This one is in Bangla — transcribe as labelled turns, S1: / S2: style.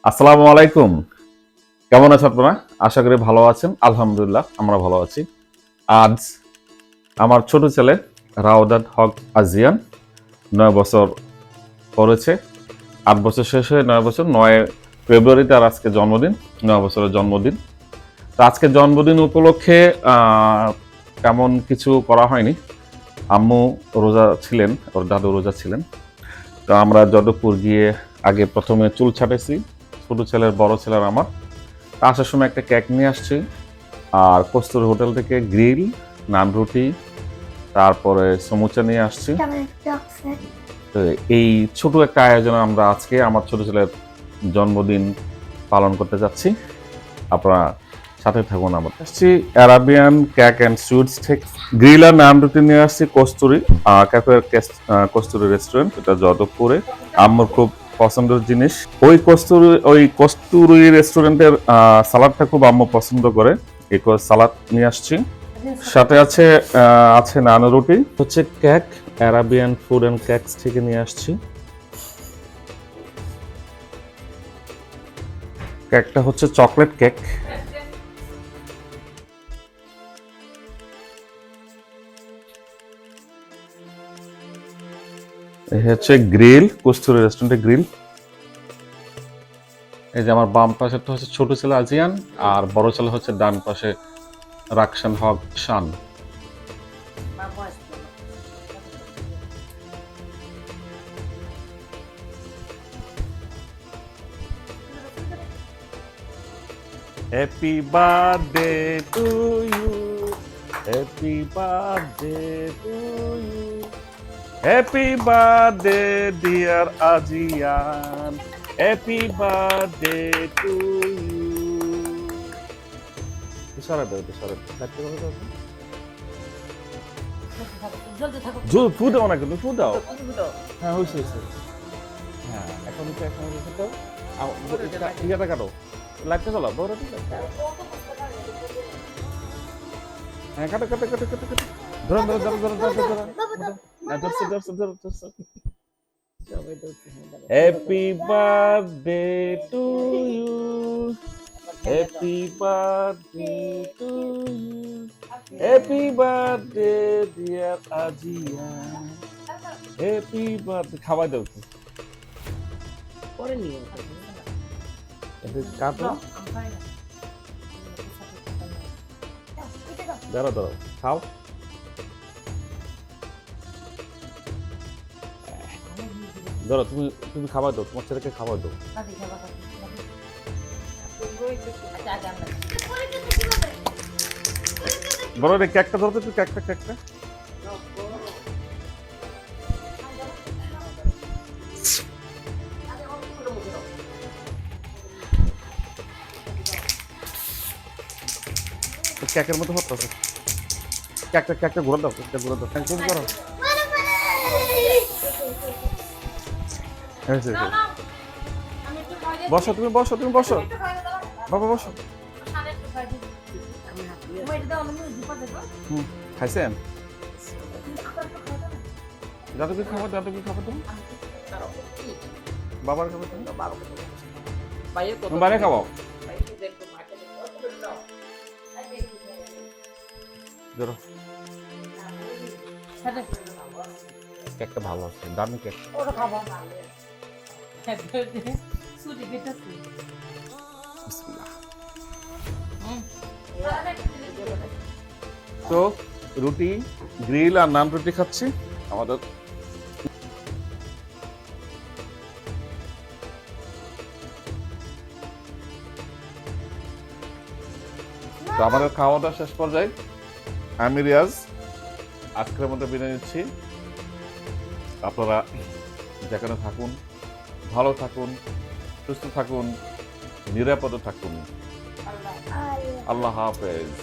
S1: আসসালামু আলাইকুম। কেমন আছেন আপনারা? আশা করি ভালো আছেন। আলহামদুলিল্লাহ আমরা ভালো আছি। আজ আমার ছোট ছেলে রাউদান হক আজিয়ান ৯ বছর করেছে। ৮ বছর শেষ হয়ে ৯ বছর ৯ ফেব্রুয়ারি তার আজকে জন্মদিন। ৯ বছরের জন্মদিন। তো আজকে জন্মদিন উপলক্ষে তেমন কিছু করা হয়নি। আম্মু রোজা ছিলেন, ওর দাদু রোজা ছিলেন। তো আমরা যাদবপুর গিয়ে আগে প্রথমে চুল ছাটাইছি। ছোট ছেলের বড় ছেলের আমার। আসার সময় একটা কেক নিয়ে আসছি আর কস্তুরী হোটেল থেকে গ্রিল নান রুটি তারপরে সমুচা নিয়ে আসছি। তো এই ছোট একটা আয়োজনে আমরা আজকে আমার ছোট ছেলের জন্মদিন পালন করতে যাচ্ছি। আপনারা সাথে থাকুন। আমার আসছি অ্যারাবিয়ান কেক অ্যান্ড সুইটস থেকে গ্রিল আর নান রুটি নিয়ে আসছি কস্তুরী ক্যাফে কস্তুরী রেস্টুরেন্ট, এটা যাদবপুরে। আমার খুব পছন্দের জিনিস ওই কস্তুরী রেস্টুরেন্টের সালাদটা খুব আম্মু পছন্দ করে। এই সালাদ নিয়ে আসছি। সাথে আছে নান রুটি, হচ্ছে cake Arabian food and cakes থেকে নিয়ে আসছি। কেকটা হচ্ছে চকলেট কেক। হচ্ছে গ্রিল, কস্তুরী রেস্টুরেন্টের গ্রিল। এই যে আমার বাম পাশেরটা হচ্ছে ছোট ছেলে আজিয়ান আর বড় ছেলে হচ্ছে ডান পাশে Raksan Haque Shan. Happy birthday to you, happy birthday to you, happy birthday dear Azian, happy birthday to you. ইশারা দাও, ইশারা দাও। ফু দাও না, কিন্তু ফু দাও। হ্যাঁ হয়েছে। হ্যাঁ এখন দাও। ইয়াটা কাটো, লাইটটা চালাও, বড় ঠিক আছে। হ্যাঁ কাটো। ধরো। Happy birthday to you, happy birthday to you, happy birthday dear Azian, happy birthday. খাওয়াই দাও তো পরে নিয়ে কাটো। দাঁড়াও খাও। ধরো তুমি খাবার দাও, তোমার ছেলেকে খাবার দাও। বড় রে কেকটা ধরো তো, একটু কেকটা। কেকের মতো হচ্ছে কেকটা ঘুরে দাও, ঘুরে দাও। তুমি করো। তুমি বসো বাবা, বসো। খাইছেন? দাদু কি খাবার দাও। বাবার খাবার তুমি বাইরে খাওয়াও। কেকটা ভালো আছে, দামি কেক। তো রুটি, গ্রিল আর নান রুটি খাচ্ছি আমাদের। তো আমাদের খাওয়া দাওয়া শেষ পর্যায়ে। আমি রিয়াজ আজকের মধ্যে বিদায় নিচ্ছি। আপনারা যেখানে থাকুন ভালো থাকুন, সুস্থ থাকুন, নিরাপদে থাকুন। আল্লাহ হাফেজ।